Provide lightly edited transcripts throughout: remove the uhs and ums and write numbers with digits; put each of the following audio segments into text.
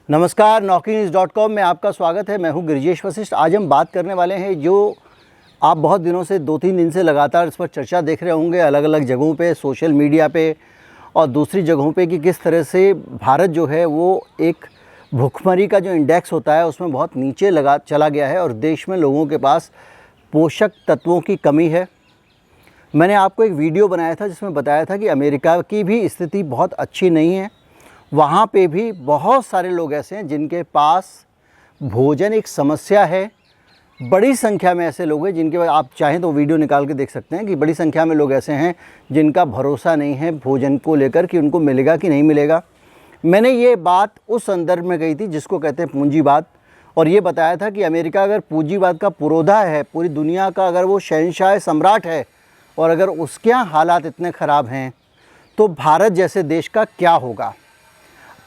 नमस्कार, naukri.com में आपका स्वागत है। मैं हूं गिरिजेश वशिष्ठ। आज हम बात करने वाले हैं जो आप बहुत दिनों से 2-3 दिन से लगातार इस पर चर्चा देख रहे होंगे अलग अलग जगहों पे, सोशल मीडिया पे और दूसरी जगहों पे कि किस तरह से भारत जो है वो एक भुखमरी का जो इंडेक्स होता है उसमें बहुत नीचे चला गया है और देश में लोगों के पास पोषक तत्वों की कमी है। मैंने आपको एक वीडियो बनाया था जिसमें बताया था कि अमेरिका की भी स्थिति बहुत अच्छी नहीं है। वहाँ पे भी बहुत सारे लोग ऐसे हैं जिनके पास भोजन एक समस्या है। बड़ी संख्या में ऐसे लोग हैं जिनके पास, आप चाहें तो वीडियो निकाल के देख सकते हैं कि बड़ी संख्या में लोग ऐसे हैं जिनका भरोसा नहीं है भोजन को लेकर कि उनको मिलेगा कि नहीं मिलेगा। मैंने ये बात उस संदर्भ में कही थी जिसको कहते हैं पूंजीवाद, और ये बताया था कि अमेरिका अगर पूंजीवाद का पुरोधा है, पूरी दुनिया का अगर वो शहंशाह सम्राट है और अगर उसके यहाँ हालात इतने ख़राब हैं तो भारत जैसे देश का क्या होगा।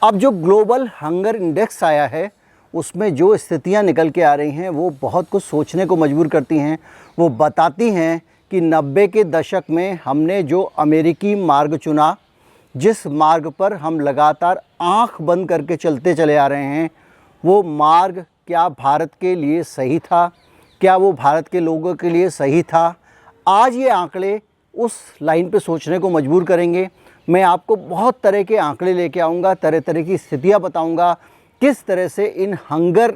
अब जो ग्लोबल हंगर इंडेक्स आया है उसमें जो स्थितियां निकल के आ रही हैं वो बहुत कुछ सोचने को मजबूर करती हैं। वो बताती हैं कि 90 के दशक में हमने जो अमेरिकी मार्ग चुना, जिस मार्ग पर हम लगातार आंख बंद करके चलते चले आ रहे हैं, वो मार्ग क्या भारत के लिए सही था, क्या वो भारत के लोगों के लिए सही था। आज ये आंकड़े उस लाइन पे सोचने को मजबूर करेंगे। मैं आपको बहुत तरह के आंकड़े लेके आऊँगा, तरह तरह की स्थितियाँ बताऊँगा, किस तरह से इन हंगर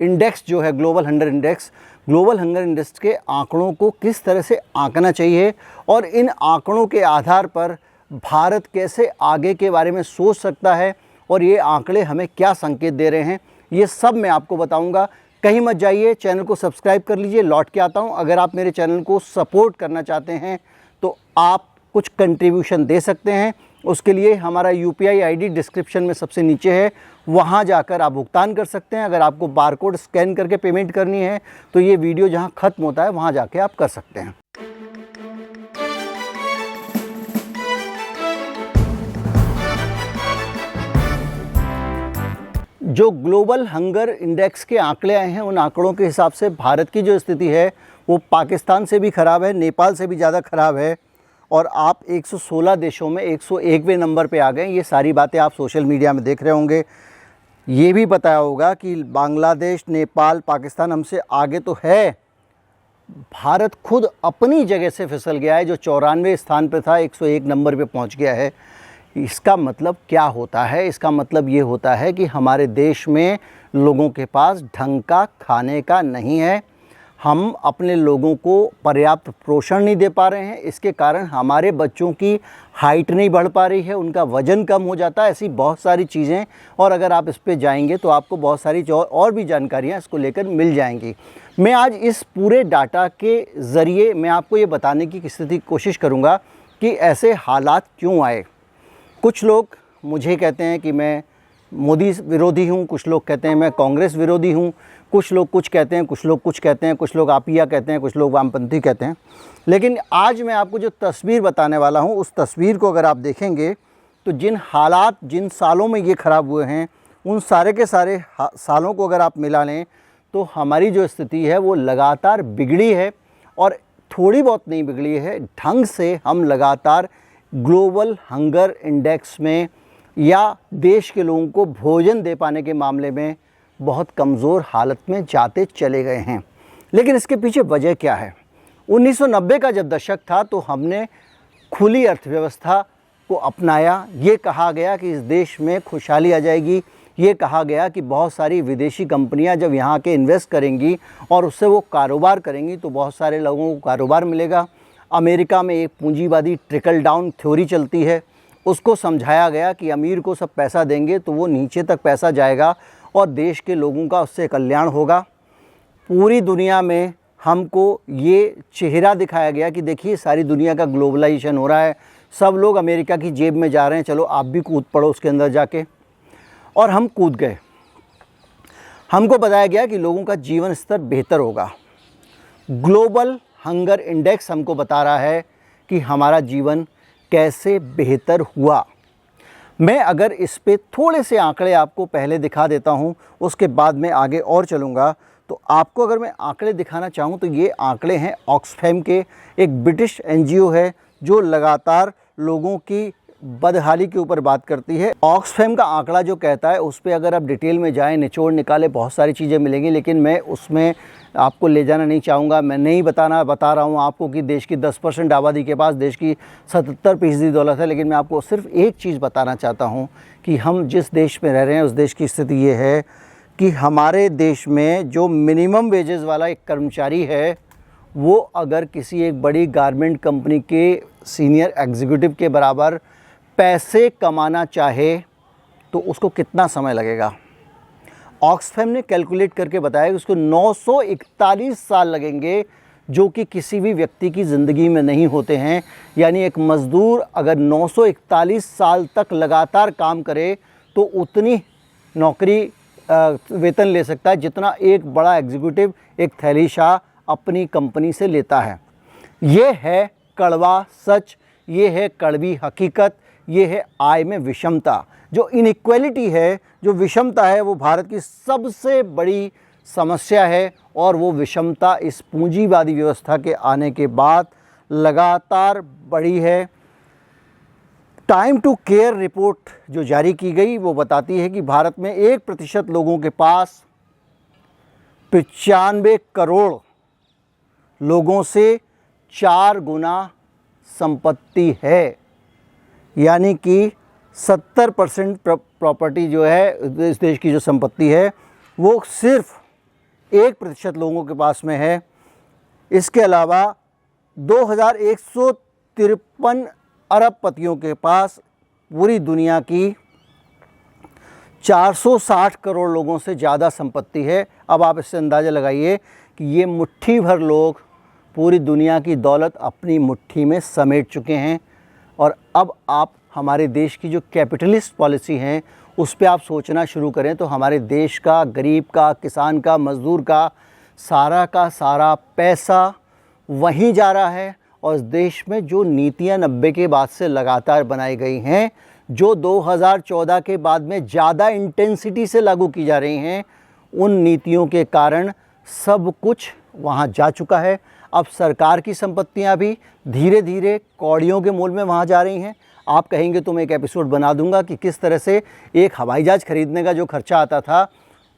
इंडेक्स जो है ग्लोबल हंगर इंडेक्स के आंकड़ों को किस तरह से आंकना चाहिए और इन आंकड़ों के आधार पर भारत कैसे आगे के बारे में सोच सकता है और ये आंकड़े हमें क्या संकेत दे रहे हैं, ये सब मैं आपको बताऊँगा। कहीं मत जाइए, चैनल को सब्सक्राइब कर लीजिए। लौट के आता हूँ। अगर आप मेरे चैनल को सपोर्ट करना चाहते हैं तो आप कुछ कंट्रीब्यूशन दे सकते हैं। उसके लिए हमारा UPI ID डिस्क्रिप्शन में सबसे नीचे है, वहाँ जाकर आप भुगतान कर सकते हैं। अगर आपको बारकोड स्कैन करके पेमेंट करनी है तो ये वीडियो जहाँ ख़त्म होता है वहाँ जाके आप कर सकते हैं। जो ग्लोबल हंगर इंडेक्स के आंकड़े आए हैं उन आंकड़ों के हिसाब से भारत की जो स्थिति है वो पाकिस्तान से भी ख़राब है, नेपाल से भी ज़्यादा ख़राब है और आप 116 देशों में 101वें नंबर पे आ गए। ये सारी बातें आप सोशल मीडिया में देख रहे होंगे। ये भी बताया होगा कि बांग्लादेश, नेपाल, पाकिस्तान हमसे आगे तो है, भारत खुद अपनी जगह से फिसल गया है। जो 94 स्थान पे था 101 नंबर पे पहुंच गया है। इसका मतलब क्या होता है? इसका मतलब ये होता है कि हमारे देश में लोगों के पास ढंग का खाने का नहीं है। हम अपने लोगों को पर्याप्त पोषण नहीं दे पा रहे हैं। इसके कारण हमारे बच्चों की हाइट नहीं बढ़ पा रही है, उनका वज़न कम हो जाता है। ऐसी बहुत सारी चीज़ें, और अगर आप इस पे जाएंगे तो आपको बहुत सारी और भी जानकारियाँ इसको लेकर मिल जाएंगी। मैं आज इस पूरे डाटा के ज़रिए मैं आपको ये बताने की कोशिश करूँगा कि ऐसे हालात क्यों आए। कुछ लोग मुझे कहते हैं कि मैं मोदी विरोधी हूँ, कुछ लोग कहते हैं मैं कांग्रेस विरोधी हूँ, कुछ लोग कुछ कहते हैं, कुछ लोग कुछ कहते हैं, कुछ लोग आपिया कहते हैं, कुछ लोग वामपंथी कहते हैं। लेकिन आज मैं आपको जो तस्वीर बताने वाला हूँ उस तस्वीर को अगर आप देखेंगे तो जिन सालों में ये ख़राब हुए हैं उन सारे के सारे सालों को अगर आप मिला लें तो हमारी जो स्थिति है वो लगातार बिगड़ी है, और थोड़ी बहुत नहीं बिगड़ी है, ढंग से हम लगातार ग्लोबल हंगर इंडेक्स में या देश के लोगों को भोजन दे पाने के मामले में बहुत कमज़ोर हालत में जाते चले गए हैं। लेकिन इसके पीछे वजह क्या है? 1990 का जब दशक था तो हमने खुली अर्थव्यवस्था को अपनाया। ये कहा गया कि इस देश में खुशहाली आ जाएगी। ये कहा गया कि बहुत सारी विदेशी कंपनियां जब यहाँ के इन्वेस्ट करेंगी और उससे वो कारोबार करेंगी तो बहुत सारे लोगों को कारोबार मिलेगा। अमेरिका में एक पूंजीवादी ट्रिकल डाउन थ्योरी चलती है। उसको समझाया गया कि अमीर को सब पैसा देंगे तो वो नीचे तक पैसा जाएगा और देश के लोगों का उससे कल्याण होगा। पूरी दुनिया में हमको ये चेहरा दिखाया गया कि देखिए सारी दुनिया का ग्लोबलाइजेशन हो रहा है, सब लोग अमेरिका की जेब में जा रहे हैं, चलो आप भी कूद पड़ो उसके अंदर जाके। और हम कूद गए। हमको बताया गया कि लोगों का जीवन स्तर बेहतर होगा। ग्लोबल हंगर इंडेक्स हमको बता रहा है कि हमारा जीवन कैसे बेहतर हुआ। मैं अगर इस पे थोड़े से आंकड़े आपको पहले दिखा देता हूँ, उसके बाद में आगे और चलूँगा। तो आपको अगर मैं आंकड़े दिखाना चाहूँ तो ये आंकड़े हैं ऑक्सफैम के, एक ब्रिटिश NGO है जो लगातार लोगों की बदहाली के ऊपर बात करती है। ऑक्सफैम का आंकड़ा जो कहता है उस पे अगर आप डिटेल में जाएं, निचोड़ निकाले, बहुत सारी चीज़ें मिलेंगी, लेकिन मैं उसमें आपको ले जाना नहीं चाहूँगा। मैं नहीं बता रहा हूँ आपको कि देश की 10% आबादी के पास देश की 77% दौलत है, लेकिन मैं आपको सिर्फ एक चीज़ बताना चाहता हूँ कि हम जिस देश में रह रहे हैं उस देश की स्थिति ये है कि हमारे देश में जो मिनिमम वेजेस वाला एक कर्मचारी है वो अगर किसी एक बड़ी गारमेंट कंपनी के सीनियर एग्जीक्यूटिव के बराबर पैसे कमाना चाहे तो उसको कितना समय लगेगा। ऑक्सफैम ने कैलकुलेट करके बताया कि उसको 941 साल लगेंगे, जो कि किसी भी व्यक्ति की ज़िंदगी में नहीं होते हैं। यानी एक मज़दूर अगर 941 साल तक लगातार काम करे तो उतनी नौकरी वेतन ले सकता है जितना एक बड़ा एग्जीक्यूटिव एक थैलीशाह अपनी कंपनी से लेता है। ये है कड़वा सच, ये है कड़वी हकीकत, ये है आय में विषमता। जो इनइक्वालिटी है, जो विषमता है, वो भारत की सबसे बड़ी समस्या है और वो विषमता इस पूंजीवादी व्यवस्था के आने के बाद लगातार बढ़ी है। टाइम टू केयर रिपोर्ट जो जारी की गई वो बताती है कि भारत में 1% लोगों के पास 95 करोड़ लोगों से 4 गुना संपत्ति है। यानी कि 70% प्रॉपर्टी जो है इस देश की जो संपत्ति है वो सिर्फ 1% लोगों के पास में है। इसके अलावा 2153 अरबपतियों के पास पूरी दुनिया की 460 करोड़ लोगों से ज़्यादा संपत्ति है। अब आप इससे अंदाज़ा लगाइए कि ये मुट्ठी भर लोग पूरी दुनिया की दौलत अपनी मुट्ठी में समेट चुके हैं। और अब आप हमारे देश की जो कैपिटलिस्ट पॉलिसी हैं उस पे आप सोचना शुरू करें तो हमारे देश का, गरीब का, किसान का, मज़दूर का सारा पैसा वहीं जा रहा है। और इस देश में जो नीतियां 90 के बाद से लगातार बनाई गई हैं, जो 2014 के बाद में ज़्यादा इंटेंसिटी से लागू की जा रही हैं, उन नीतियों के कारण सब कुछ वहाँ जा चुका है। अब सरकार की संपत्तियाँ भी धीरे धीरे कौड़ियों के मोल में वहाँ जा रही हैं। आप कहेंगे तो मैं एक एपिसोड बना दूंगा कि किस तरह से एक हवाई जहाज़ खरीदने का जो खर्चा आता था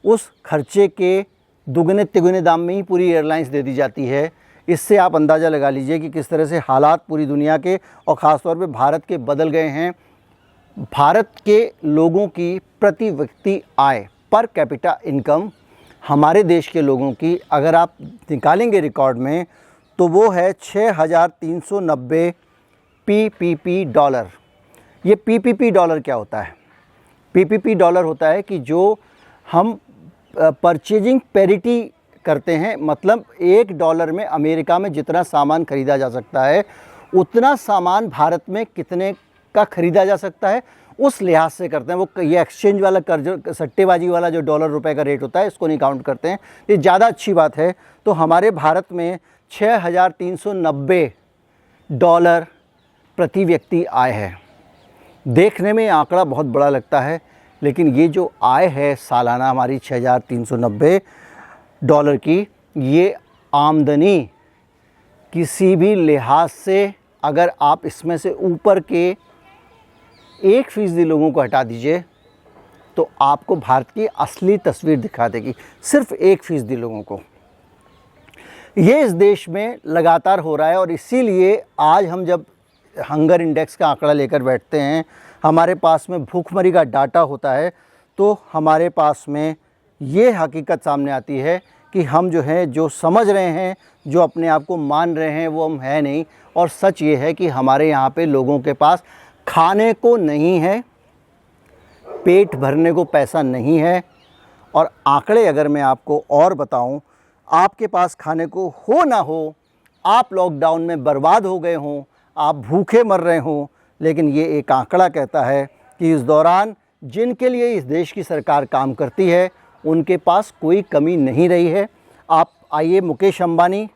उस खर्चे के दुगने तिगुने दाम में ही पूरी एयरलाइंस दे दी जाती है। इससे आप अंदाज़ा लगा लीजिए कि किस तरह से हालात पूरी दुनिया के और ख़ास तौर पे भारत के बदल गए हैं। भारत के लोगों की प्रति व्यक्ति आय, पर कैपिटा इनकम, हमारे देश के लोगों की अगर आप निकालेंगे रिकॉर्ड में तो वो है 6390 PPP डॉलर। ये PPP डॉलर क्या होता है? PPP डॉलर होता है कि जो हम परचेजिंग पैरिटी करते हैं, मतलब $1 में अमेरिका में जितना सामान खरीदा जा सकता है उतना सामान भारत में कितने का खरीदा जा सकता है उस लिहाज से करते हैं। वो ये एक्सचेंज वाला कर्ज, सट्टेबाजी वाला जो डॉलर रुपए का रेट होता है इसको नहीं काउंट करते हैं। ये ज़्यादा अच्छी बात है। तो हमारे भारत में 6390 डॉलर प्रति व्यक्ति आय है। देखने में आंकड़ा बहुत बड़ा लगता है, लेकिन ये जो आय है सालाना हमारी 6390 डॉलर की, ये आमदनी किसी भी लिहाज से अगर आप इसमें से ऊपर के 1% लोगों को हटा दीजिए तो आपको भारत की असली तस्वीर दिखा देगी। सिर्फ 1% लोगों को। ये इस देश में लगातार हो रहा है और इसीलिए आज हम जब हंगर इंडेक्स का आंकड़ा लेकर बैठते हैं, हमारे पास में भूखमरी का डाटा होता है, तो हमारे पास में ये हकीकत सामने आती है कि हम जो है, जो समझ रहे हैं, जो अपने आप को मान रहे हैं, वो हम है नहीं। और सच ये है कि हमारे यहाँ पे लोगों के पास खाने को नहीं है, पेट भरने को पैसा नहीं है। और आंकड़े अगर मैं आपको और बताऊं, आपके पास खाने को हो ना हो, आप लॉकडाउन में बर्बाद हो गए हों, आप भूखे मर रहे हों, लेकिन ये एक आंकड़ा कहता है कि इस दौरान जिनके लिए इस देश की सरकार काम करती है उनके पास कोई कमी नहीं रही है। आप आइए, मुकेश अंबानी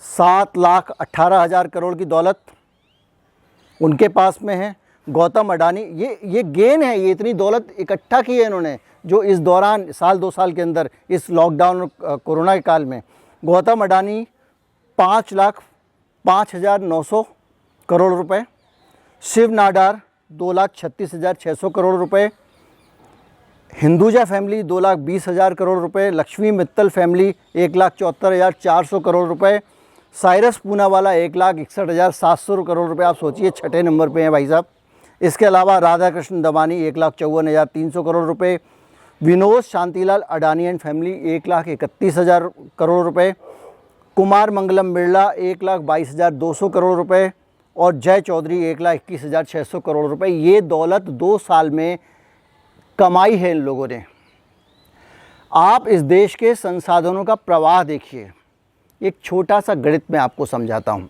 7,18,000 करोड़ की दौलत उनके पास में है। गौतम अडानी, ये गेन है, ये इतनी दौलत इकट्ठा की है इन्होंने जो इस दौरान साल 2 साल के अंदर, इस लॉकडाउन और कोरोना के काल में। गौतम अडानी 5,05,900 करोड़ रुपए। शिव नाडार 2,36,600 करोड़ रुपए, हिंदुजा फैमिली 2,20,000 करोड़ रुपए, लक्ष्मी मित्तल फैमिली 1,74,400 करोड़ रुपए, साइरस पूनावाला 1,61,700 करोड़ रुपए। आप सोचिए छठे नंबर पे हैं भाई साहब। इसके अलावा राधा कृष्ण दमानी 1,54,300 करोड़ रुपए, विनोद शांतिलाल अडानी एंड फैमिली 1,31,000 करोड़ रुपए, कुमार मंगलम बिरला 1,22,200 करोड़ रुपए और जय चौधरी 1,21,600 करोड़ रुपए। ये दौलत 2 साल में कमाई है इन लोगों ने। आप इस देश के संसाधनों का प्रवाह देखिए। एक छोटा सा गणित मैं आपको समझाता हूँ।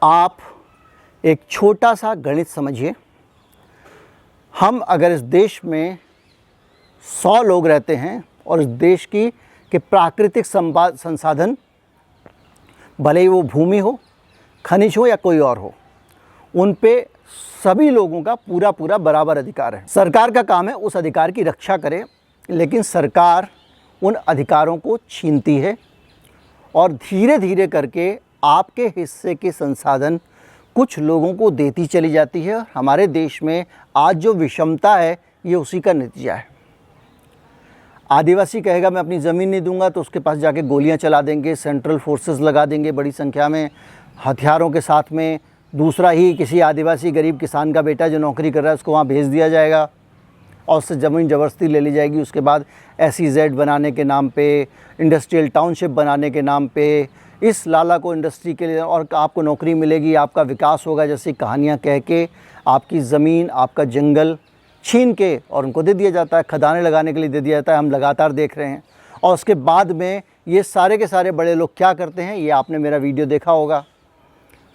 आप एक छोटा सा गणित समझिए। हम अगर इस देश में 100 लोग रहते हैं और इस देश के प्राकृतिक संसाधन, भले ही वो भूमि हो, खनिज हो या कोई और हो, उन पे सभी लोगों का पूरा पूरा बराबर अधिकार है। सरकार का काम है उस अधिकार की रक्षा करे, लेकिन सरकार उन अधिकारों को छीनती है और धीरे धीरे करके आपके हिस्से के संसाधन कुछ लोगों को देती चली जाती है। और हमारे देश में आज जो विषमता है ये उसी का नतीजा है। आदिवासी कहेगा मैं अपनी ज़मीन नहीं दूंगा, तो उसके पास जाके गोलियां चला देंगे, सेंट्रल फोर्सेस लगा देंगे बड़ी संख्या में हथियारों के साथ में। दूसरा ही किसी आदिवासी गरीब किसान का बेटा जो नौकरी कर रहा है उसको वहाँ भेज दिया जाएगा और उससे ज़मीन ज़बरदस्ती ले ली जाएगी। उसके बाद SEZ बनाने के नाम पे, इंडस्ट्रियल टाउनशिप बनाने के नाम पे, इस लाला को इंडस्ट्री के लिए और आपको नौकरी मिलेगी, आपका विकास होगा, जैसी कहानियाँ कह के आपकी ज़मीन, आपका जंगल छीन के और उनको दे दिया जाता है, खदानें लगाने के लिए दे दिया जाता है। हम लगातार देख रहे हैं। और उसके बाद में ये सारे के सारे बड़े लोग क्या करते हैं, ये आपने मेरा वीडियो देखा होगा।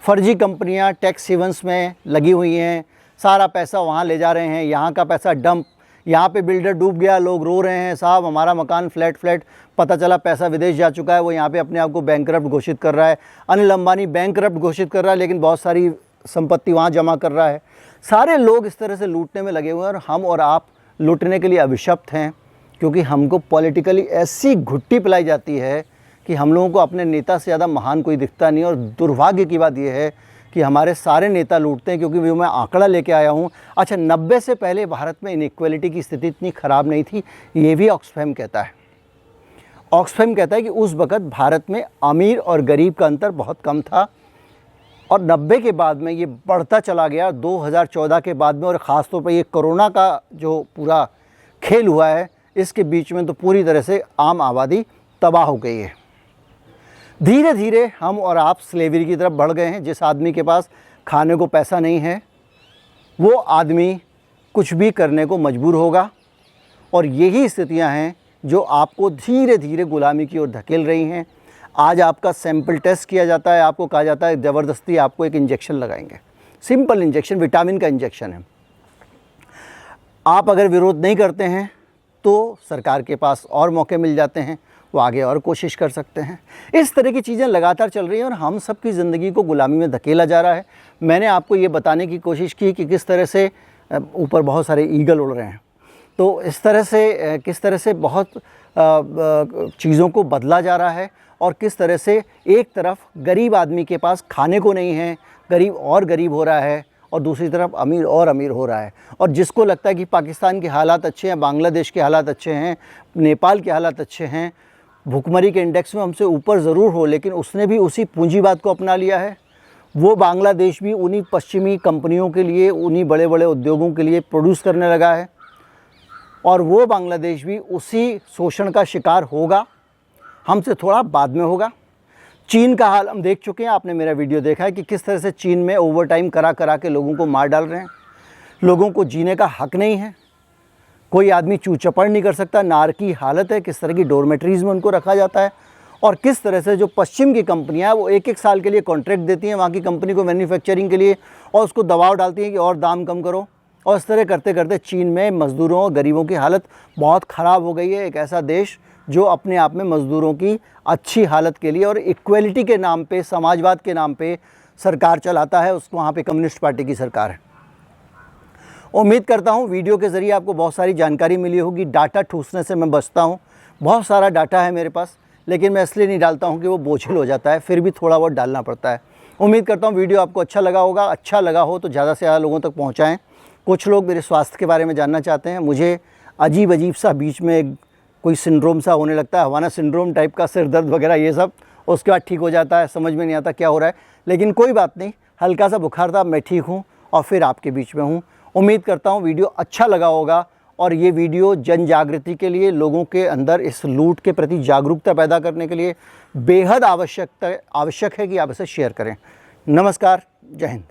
फर्जी कंपनियां टैक्स हेवन्स में लगी हुई हैं, सारा पैसा वहाँ ले जा रहे हैं, यहाँ का पैसा डंप, यहाँ पे बिल्डर डूब गया, लोग रो रहे हैं साहब हमारा मकान फ्लैट, पता चला पैसा विदेश जा चुका है, वो यहाँ पे अपने आप को बैंकरप्ट घोषित कर रहा है। अनिल अंबानी बैंकरप्ट घोषित कर रहा है, लेकिन बहुत सारी संपत्ति वहाँ जमा कर रहा है। सारे लोग इस तरह से लूटने में लगे हुए हैं और हम और आप लूटने के लिए अभिशप्त हैं, क्योंकि हमको पॉलिटिकली ऐसी घुट्टी पिलाई जाती है कि हम लोगों को अपने नेता से ज़्यादा महान कोई दिखता नहीं। और दुर्भाग्य की बात यह है कि हमारे सारे नेता लूटते हैं, क्योंकि वो मैं आंकड़ा लेके आया हूँ। अच्छा, 90 से पहले भारत में इनइक्वालिटी की स्थिति इतनी ख़राब नहीं थी, ये भी ऑक्सफैम कहता है। ऑक्सफैम कहता है कि उस वक़्त भारत में अमीर और गरीब का अंतर बहुत कम था और 90 के बाद में ये बढ़ता चला गया 2014 के बाद में। और ख़ास तौर पर ये कोरोना का जो पूरा खेल हुआ है, इसके बीच में तो पूरी तरह से आम आबादी तबाह हो गई है। धीरे धीरे हम और आप स्लेवरी की तरफ बढ़ गए हैं। जिस आदमी के पास खाने को पैसा नहीं है, वो आदमी कुछ भी करने को मजबूर होगा। और यही स्थितियां हैं जो आपको धीरे धीरे गुलामी की ओर धकेल रही हैं। आज आपका सैंपल टेस्ट किया जाता है, आपको कहा जाता है ज़बरदस्ती आपको एक इंजेक्शन लगाएंगे, सिंपल इंजेक्शन, विटामिन का इंजेक्शन है। आप अगर विरोध नहीं करते हैं तो सरकार के पास और मौके मिल जाते हैं, वो आगे और कोशिश कर सकते हैं। इस तरह की चीज़ें लगातार चल रही हैं और हम सब की ज़िंदगी को गुलामी में धकेला जा रहा है। मैंने आपको ये बताने की कोशिश की कि किस तरह से ऊपर बहुत सारे ईगल उड़ रहे हैं, तो इस तरह से किस तरह से बहुत चीज़ों को बदला जा रहा है और किस तरह से एक तरफ गरीब आदमी के पास खाने को नहीं है, गरीब और गरीब हो रहा है, और दूसरी तरफ अमीर और अमीर हो रहा है। और जिसको लगता है कि पाकिस्तान के हालात अच्छे हैं, बांग्लादेश के हालात अच्छे हैं, नेपाल के हालात अच्छे हैं, भुखमरी के इंडेक्स में हमसे ऊपर ज़रूर हो, लेकिन उसने भी उसी पूंजीवाद को अपना लिया है। वो बांग्लादेश भी उन्हीं पश्चिमी कंपनियों के लिए, उन्हीं बड़े बड़े उद्योगों के लिए प्रोड्यूस करने लगा है और वो बांग्लादेश भी उसी शोषण का शिकार होगा, हमसे थोड़ा बाद में होगा। चीन का हाल हम देख चुके हैं, आपने मेरा वीडियो देखा है कि किस तरह से चीन में ओवरटाइम करा करा के लोगों को मार डाल रहे हैं। लोगों को जीने का हक नहीं है, कोई आदमी चू चपड़ नहीं कर सकता, नार की हालत है। किस तरह की डोरमेटरीज़ में उनको रखा जाता है और किस तरह से जो पश्चिम की कंपनियां हैं वो एक एक साल के लिए कॉन्ट्रैक्ट देती हैं वहाँ की कंपनी को मैन्युफैक्चरिंग के लिए और उसको दबाव डालती हैं कि और दाम कम करो। और इस तरह करते करते चीन में मज़दूरों और गरीबों की हालत बहुत ख़राब हो गई है। एक ऐसा देश जो अपने आप में मज़दूरों की अच्छी हालत के लिए और इक्वलिटी के नाम पे, समाजवाद के नाम पे सरकार चलाता है, उसको वहाँ पे कम्युनिस्ट पार्टी की सरकार है। उम्मीद करता हूँ वीडियो के ज़रिए आपको बहुत सारी जानकारी मिली होगी। डाटा ठूसने से मैं बचता हूँ, बहुत सारा डाटा है मेरे पास, लेकिन मैं इसलिए नहीं डालता हूँ कि वो बोझिल हो जाता है, फिर भी थोड़ा बहुत डालना पड़ता है। उम्मीद करता हूँ वीडियो आपको अच्छा लगा होगा। अच्छा लगा हो तो ज़्यादा से ज़्यादा लोगों तक पहुँचाएँ। कुछ लोग मेरे स्वास्थ्य के बारे में जानना चाहते हैं। मुझे अजीब अजीब सा बीच में कोई सिंड्रोम सा होने लगता है, हवाना सिंड्रोम टाइप का, सिर दर्द वगैरह ये सब, उसके बाद ठीक हो जाता है, समझ में नहीं आता क्या हो रहा है। लेकिन कोई बात नहीं, हल्का सा बुखार था, मैं ठीक हूँ और फिर आपके बीच में हूँ। उम्मीद करता हूँ वीडियो अच्छा लगा होगा और ये वीडियो जन जागृति के लिए, लोगों के अंदर इस लूट के प्रति जागरूकता पैदा करने के लिए बेहद आवश्यक है कि आप इसे शेयर करें। नमस्कार, जय हिंद।